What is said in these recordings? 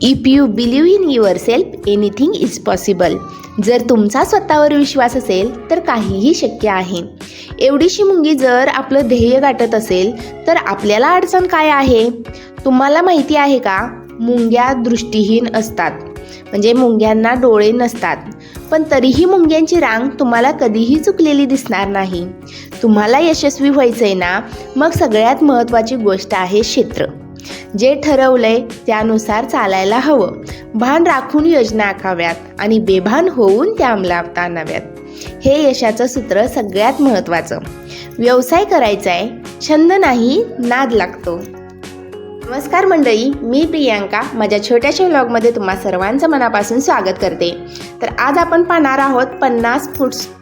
If you believe in your self anything is possible. जर तुमचा स्वतःवर विश्वास असेल तर काहीही शक्य आहे. एवढीशी मुंगी जर आपलं ध्येय गाठत असेल तर आपल्याला अडचण काय आहे? तुम्हाला माहिती आहे का, मुंग्या दृष्टीहीन असतात, म्हणजे मुंग्यांना डोळे नसतात. पण तरीही मुंग्यांची रांग तुम्हाला कधीही चुकलेली दिसणार नाही. तुम्हाला यशस्वी व्हायचंय ना, मग सगळ्यात महत्त्वाची गोष्ट आहे क्षेत्र. जे ठरवलंय त्यानुसार चालायला हवं. भान राखून योजना आखाव्यात आणि बेभान होऊन त्या अंमलात आणाव्यात. हे यशाचं सूत्र सगळ्यात महत्त्वाचं. व्यवसाय करायचा आहे, छंद नाही, नाद लागतो. नमस्कार मंडळी, मी प्रियांका माझ्या छोट्याशा व्लॉगमध्ये तुम्हा सर्वांचं मनापासून स्वागत करते. तर आज आपण पाहणार आहोत 50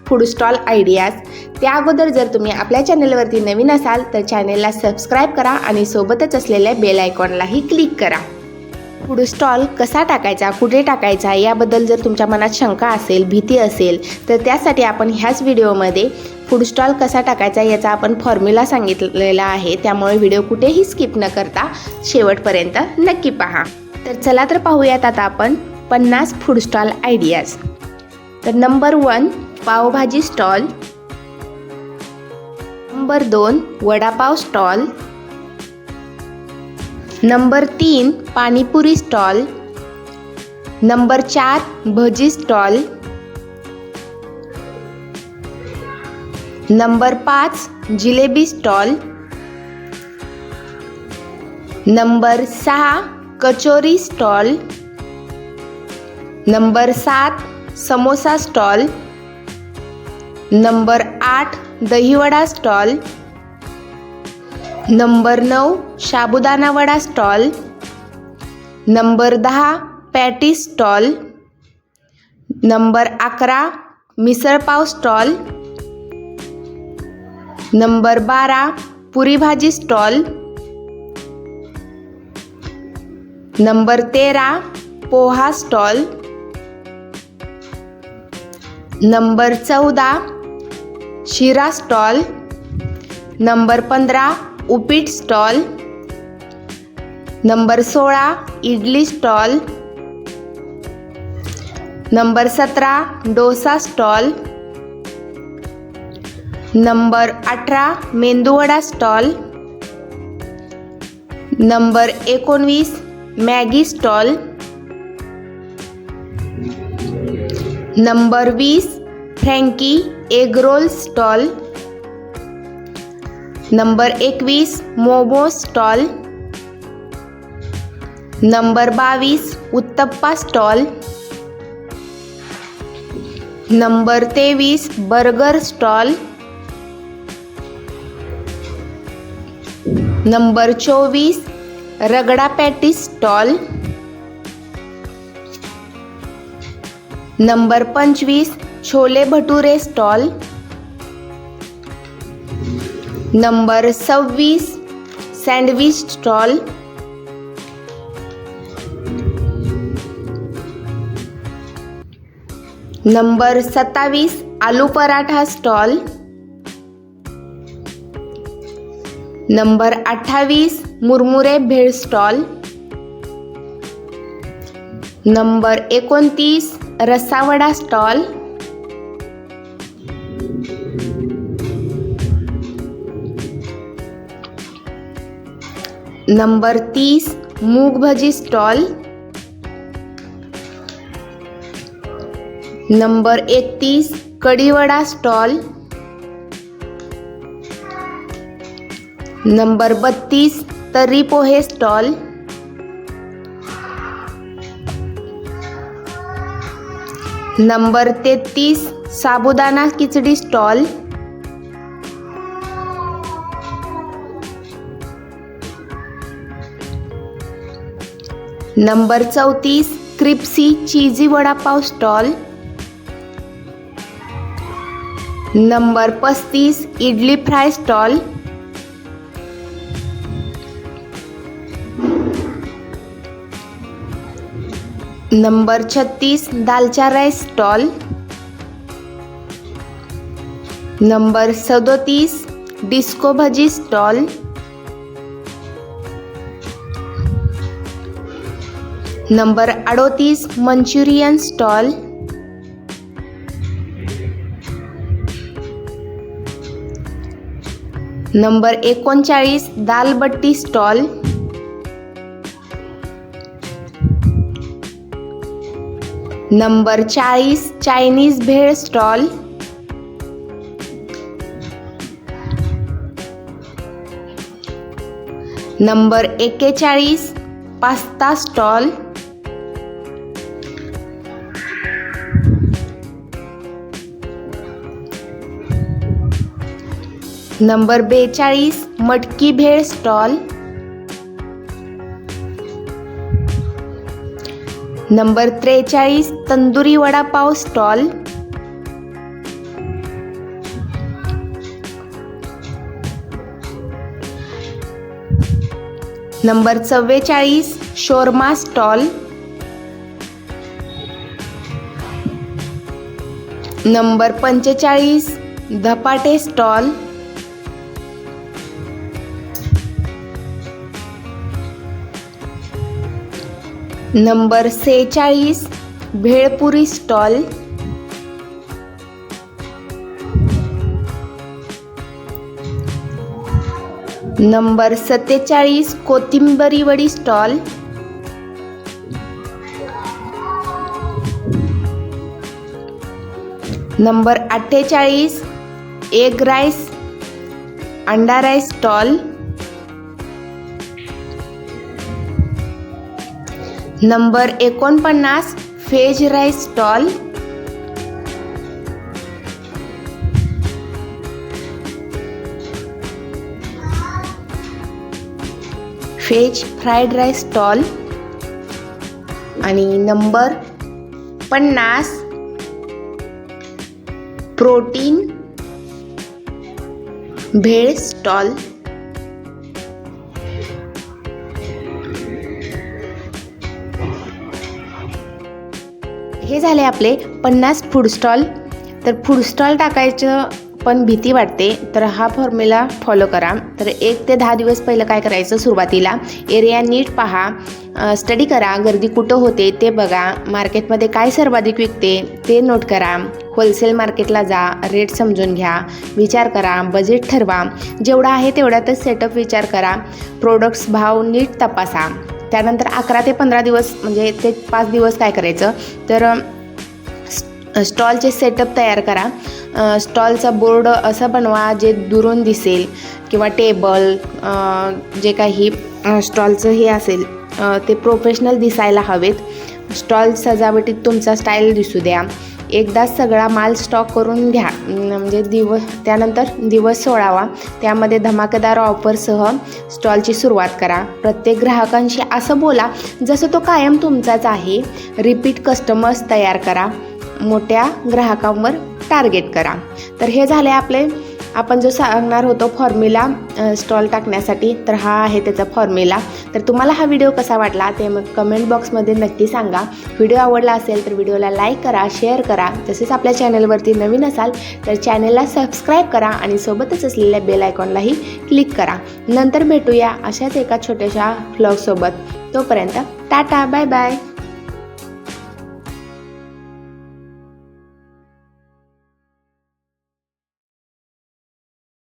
फूड स्टॉल आयडियाज. त्या अगोदर जर तुम्ही आपल्या चॅनलवरती नवीन असाल तर चॅनेलला सबस्क्राईब करा आणि सोबतच असलेल्या बेल आयकॉनलाही क्लिक करा. फूड स्टॉल कसा टाकायचा, कुठे टाकायचा याबद्दल जर तुमच्या मनात शंका असेल, भीती असेल तर त्यासाठी आपण ह्याच व्हिडिओमध्ये फूड स्टॉल कसा टाकायचा याचा आपण फॉर्म्युला सांगितलेला आहे. त्यामुळे व्हिडिओ कुठेही स्किप न करता शेवटपर्यंत नक्की पहा. तर चला तर पाहूयात आता आपण 50 फूड स्टॉल आयडियाज. तर number 1 pav bhaji stall, number 2 vada pav stall, number 3 pani puri stall, number 4 bhaji stall, number 5 jalebi stall, number 6 kachori stall, number 7 samosa stall, number 8 dahi vada stall, number 9 sabudana vada stall, number 10 patties stall, number 11 misal pav stall, number 12 puri bhaji stall, number 13 poha stall, number 14 sheera stall, number 15 upit stall, number 16 idli stall, number 17 dosa stall, number 18 medu vada stall, number 19 Maggi stall, number 20 Frankie egg roll stall, number 21 momo stall, number 22 uttappa stall, number 23 burger stall, number 24 ragda patties stall, number 25 chole bhature stall, number 26 sandwich stall, number 27 aloo paratha stall, number 28 मुरमुरे bhel stall, number 29 रस्सावडा stall, number 30 moong bhaji stall, number 31 कढीवडा stall, number 32 तर्री pohe stall, number 33 sabudana khichdi stall, number 34 crispy cheesy vada pav stall, number 35 idli fry stall, number 36 dalcha rice stall, number 37 disco bhaji stall, number 38 Manchurian stall. Number 39 dal batti stall. Number 40 Chinese bhel stall. Number 41 pasta stall. Number 42 मटकी bhel stall. Number 43 tandoori vada pav stall. Number 44 shawarma stall. Number 45 धपाटे stall. Number 46 bhelpuri stall. Number 47 कोथिंबरी वडी stall. Number 48 egg rice अंडा rice stall. Number 49 veg rice stall. Veg fried rice stall. आणि number 50 protein भेळ stall. हे झाले आपले 50 food stall. तर food stall टाकायचं पण भीती वाटते, तर हा फॉर्म्युला फॉलो करा. तर 1 ते 10 दिवस पहिलं काय करायचं, सुरुवातीला एरिया नीट पहा, स्टडी करा, गर्दी कुठं होते ते बघा, मार्केटमध्ये काय सर्वाधिक विकते ते नोट करा, होलसेल मार्केटला जा, रेट समजून घ्या, विचार करा, बजेट ठरवा, जेवढा आहे तेवढ्यातच सेटअप विचार करा, प्रोडक्ट्स भाव नीट तपासा. त्यानंतर 11 ते 15 दिवस म्हणजे ते 5 दिवस काय करायचं, तर स्टॉलचे सेटअप तयार करा. स्टॉलचा बोर्ड असा बनवा जे दुरून दिसेल, किंवा टेबल जे काही स्टॉलचं हे असेल ते प्रोफेशनल दिसायला हवेत. स्टॉल सजावटीत तुमचा स्टाईल दिसू द्या. एकदाच सगळा माल स्टॉक करून घ्या, म्हणजे त्यानंतर दिवस 16वा त्यामध्ये धमाकेदार ऑफरसह स्टॉलची सुरुवात करा. प्रत्येक ग्राहकांशी असं बोला जसं तो कायम तुमचाच आहे. रिपीट कस्टमर्स तयार करा. मोठ्या ग्राहकांवर टार्गेट करा. तर हे झाले आपले आपण जो सांगणार होतो फॉर्म्युला स्टॉल टाकण्यासाठी, तर हा आहे त्याचा फॉर्म्युला. तर तुम्हाला हा व्हिडिओ कसा वाटला ते मग कमेंट बॉक्समध्ये नक्की सांगा. व्हिडिओ आवडला असेल तर व्हिडिओला लाईक करा, शेअर करा. तसेच आपल्या चॅनलवरती नवीन असाल तर चॅनलला सबस्क्राईब करा आणि सोबतच असलेल्या बेल आयकॉनलाही क्लिक करा. नंतर भेटूया अशाच एका छोट्याशा व्लॉगसोबत. तोपर्यंत टाटा, बाय बाय.